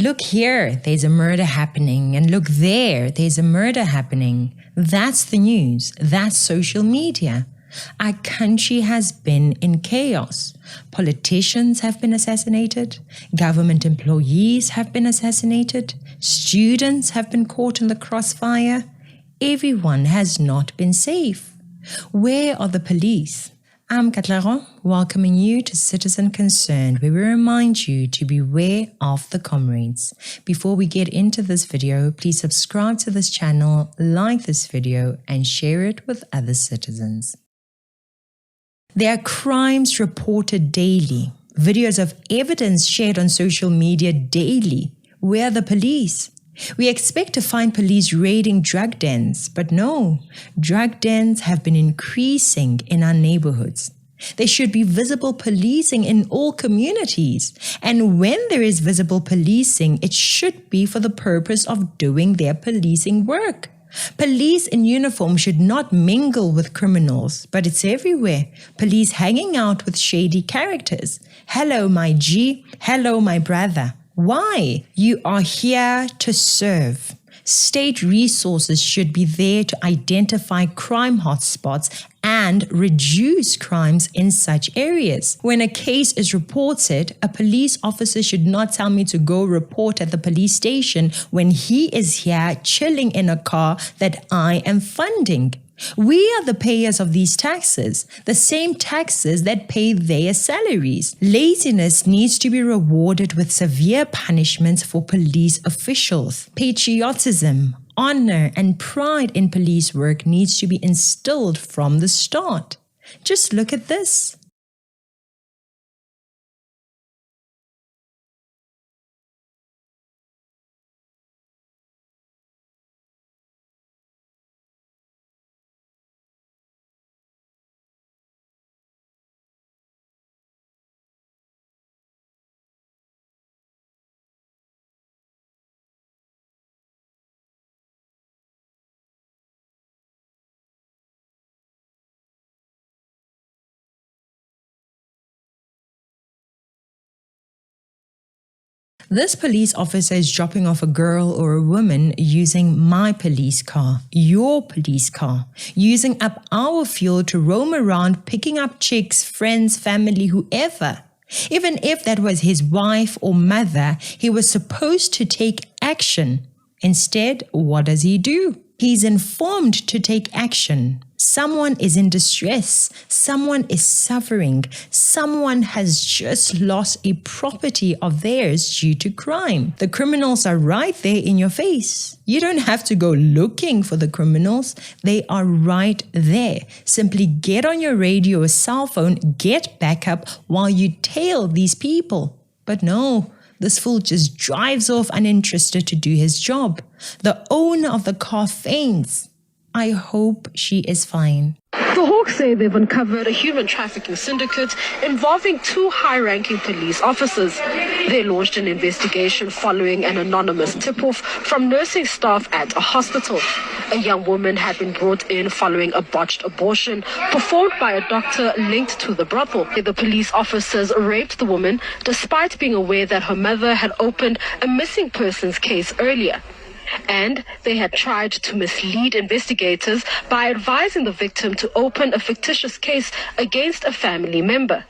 Look here, there's a murder happening, and look there, there's a murder happening. That's the news. That's social media. Our country has been in chaos. Politicians have been assassinated. Government employees have been assassinated. Students have been caught in the crossfire. Everyone has not been safe. Where are the police? I'm Katlaro, welcoming you to Citizen Concerned, where we remind you to beware of the comrades. Before we get into this video, please subscribe to this channel, like this video, and share it with other citizens. There are crimes reported daily, videos of evidence shared on social media daily. Where are the police? We expect to find police raiding drug dens, but no, drug dens have been increasing in our neighborhoods. There should be visible policing in all communities, and when there is visible policing, it should be for the purpose of doing their policing work. Police in uniform should not mingle with criminals, but it's everywhere. Police hanging out with shady characters. Hello, my G. Hello, my brother. Why? You are here to serve. State resources should be there to identify crime hotspots and reduce crimes in such areas. When a case is reported, a police officer should not tell me to go report at the police station when he is here chilling in a car that I am funding. We are the payers of these taxes, the same taxes that pay their salaries. Laziness needs to be rewarded with severe punishments for police officials. Patriotism, honor, and pride in police work needs to be instilled from the start. Just look at this. This police officer is dropping off a girl or a woman using my police car, your police car, using up our fuel to roam around picking up chicks, friends, family, whoever. Even if that was his wife or mother, he was supposed to take action. Instead, what does he do? He's informed to take action. Someone is in distress. Someone is suffering. Someone has just lost a property of theirs due to crime. The criminals are right there in your face. You don't have to go looking for the criminals. They are right there. Simply get on your radio or cell phone, get backup while you tail these people. But no. This fool just drives off uninterested to do his job. The owner of the car faints. I hope she is fine. The Hawks say they've uncovered a human trafficking syndicate involving 2 high-ranking police officers. They launched an investigation following an anonymous tip-off from nursing staff at a hospital. A young woman had been brought in following a botched abortion performed by a doctor linked to the brothel. The police officers raped the woman despite being aware that her mother had opened a missing persons case earlier. And they had tried to mislead investigators by advising the victim to open a fictitious case against a family member.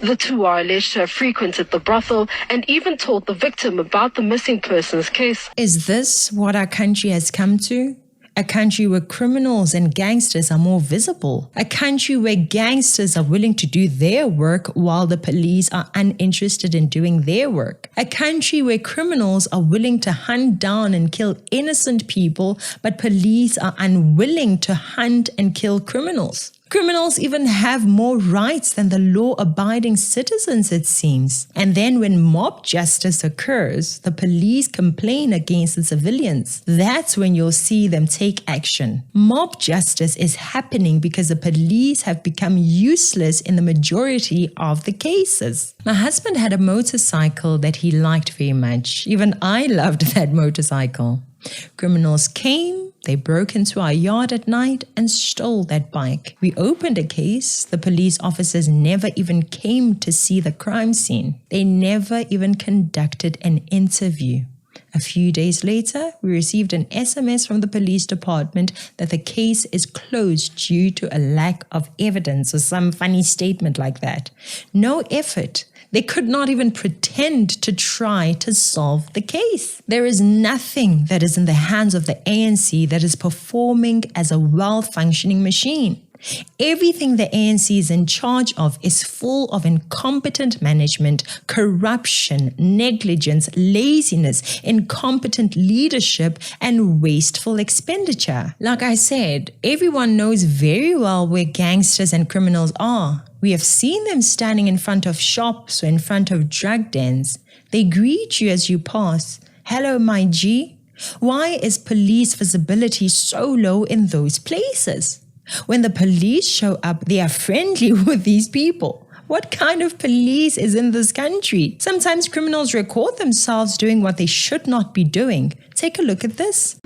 The 2 are alleged to have frequented the brothel and even told the victim about the missing persons case. Is this what our country has come to? A country where criminals and gangsters are more visible. A country where gangsters are willing to do their work while the police are uninterested in doing their work. A country where criminals are willing to hunt down and kill innocent people, but police are unwilling to hunt and kill criminals. Criminals even have more rights than the law-abiding citizens, it seems. And then when mob justice occurs, the police complain against the civilians. That's when you'll see them take action. Mob justice is happening because the police have become useless in the majority of the cases. My husband had a motorcycle that he liked very much. Even I loved that motorcycle. Criminals came, they broke into our yard at night and stole that bike. We opened a case. The police officers never even came to see the crime scene. They never even conducted an interview. A few days later, we received an SMS from the police department that the case is closed due to a lack of evidence or some funny statement like that. No effort. They could not even pretend to try to solve the case. There is nothing that is in the hands of the ANC that is performing as a well-functioning machine. Everything the ANC is in charge of is full of incompetent management, corruption, negligence, laziness, incompetent leadership, and wasteful expenditure. Like I said, everyone knows very well where gangsters and criminals are. We have seen them standing in front of shops or in front of drug dens. They greet you as you pass. Hello, my G. Why is police visibility so low in those places? When the police show up, they are friendly with these people. What kind of police is in this country? Sometimes criminals record themselves doing what they should not be doing. Take a look at this.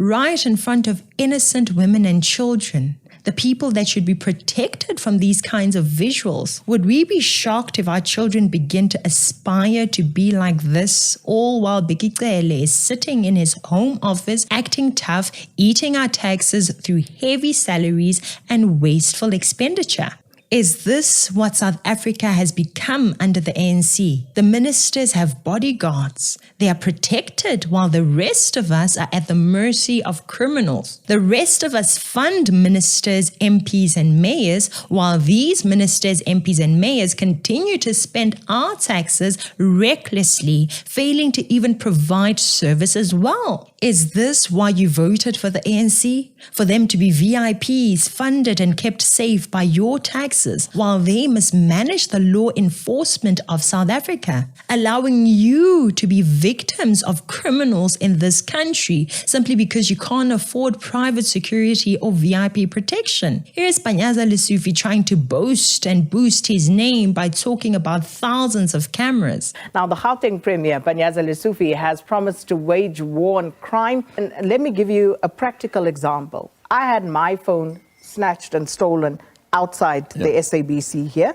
Right in front of innocent women and children, the people that should be protected from these kinds of visuals. Would we be shocked if our children begin to aspire to be like this, all while Bidvest is sitting in his home office, acting tough, eating our taxes through heavy salaries and wasteful expenditure? Is this what South Africa has become under the ANC? The ministers have bodyguards. They are protected while the rest of us are at the mercy of criminals. The rest of us fund ministers, MPs, and mayors, while these ministers, MPs, and mayors continue to spend our taxes recklessly, failing to even provide services well. Is this why you voted for the ANC? For them to be VIPs, funded and kept safe by your taxes, while they mismanage the law enforcement of South Africa, allowing you to be victims of criminals in this country simply because you can't afford private security or VIP protection. Here's Panyaza Lesufi trying to boast and boost his name by talking about thousands of cameras. Now, the Gauteng Premier, Panyaza Lesufi, has promised to wage war on crime. And let me give you a practical example. I had my phone snatched and stolen outside the SABC here.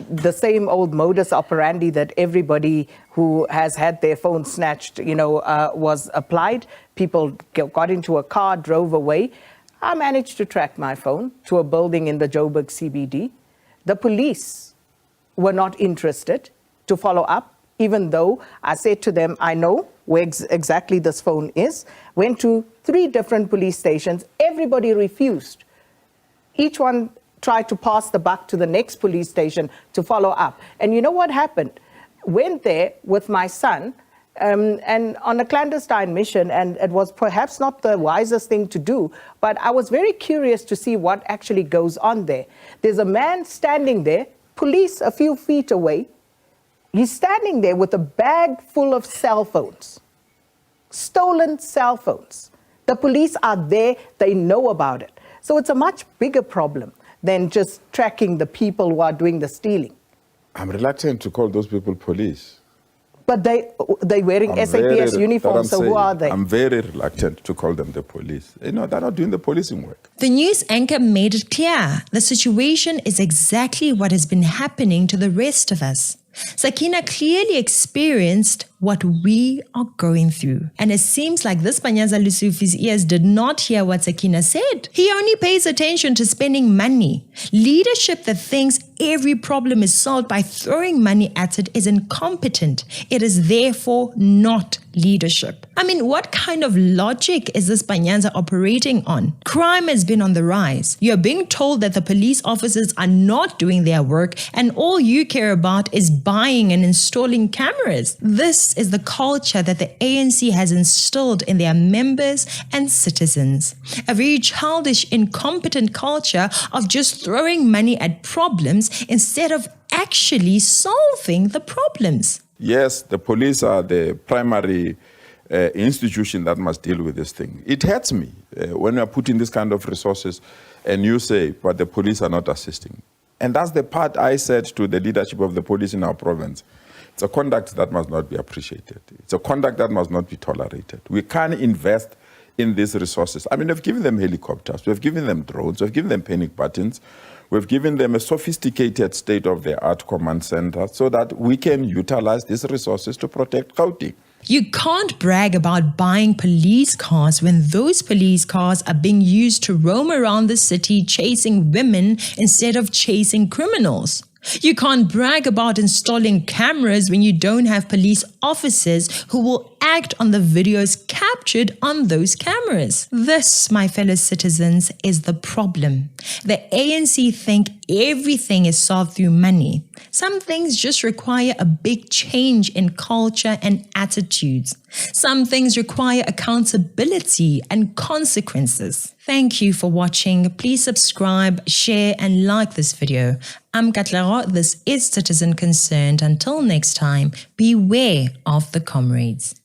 The same old modus operandi that everybody who has had their phone snatched, was applied. People got into a car, drove away. I managed to track my phone to a building in the Joburg CBD. The police were not interested to follow up, even though I said to them, I know where exactly this phone is. Went to 3 different police stations. Everybody refused. Each one tried to pass the buck to the next police station to follow up. And you know what happened? Went there with my son and on a clandestine mission, and it was perhaps not the wisest thing to do, but I was very curious to see what actually goes on there. There's a man standing there, police a few feet away. He's standing there with a bag full of cell phones, stolen cell phones. The police are there, they know about it. So it's a much bigger problem than just tracking the people who are doing the stealing. I'm reluctant to call those people police. But they're wearing SAPS uniforms, so who are they? I'm very reluctant to call them the police. They're not doing the policing work. The news anchor made it clear. The situation is exactly what has been happening to the rest of us. Sakina clearly experienced what we are going through. And it seems like this Panyaza Lesufi's ears did not hear what Sakina said. He only pays attention to spending money. Leadership that thinks every problem is solved by throwing money at it is incompetent. It is therefore not leadership. I mean, what kind of logic is this Panyaza operating on? Crime has been on the rise. You're being told that the police officers are not doing their work and all you care about is buying and installing cameras. This is the culture that the ANC has instilled in their members and citizens. A very childish, incompetent culture of just throwing money at problems instead of actually solving the problems. Yes, the police are the primary institution that must deal with this thing. It hurts me when you are putting this kind of resources and you say, but the police are not assisting. And that's the part I said to the leadership of the police in our province. It's a conduct that must not be appreciated. It's a conduct that must not be tolerated. We can't invest in these resources. I mean, we've given them helicopters, we've given them drones, we've given them panic buttons, we've given them a sophisticated state-of-the-art command center so that we can utilize these resources to protect Gauteng. You can't brag about buying police cars when those police cars are being used to roam around the city chasing women instead of chasing criminals. You can't brag about installing cameras when you don't have police officers who will act on the videos captured on those cameras. This, my fellow citizens, is the problem. The ANC think everything is solved through money. Some things just require a big change in culture and attitudes. Some things require accountability and consequences. Thank you for watching. Please subscribe, share, and like this video. I'm Katlego. This is Citizen Concerned. Until next time, beware of the comrades.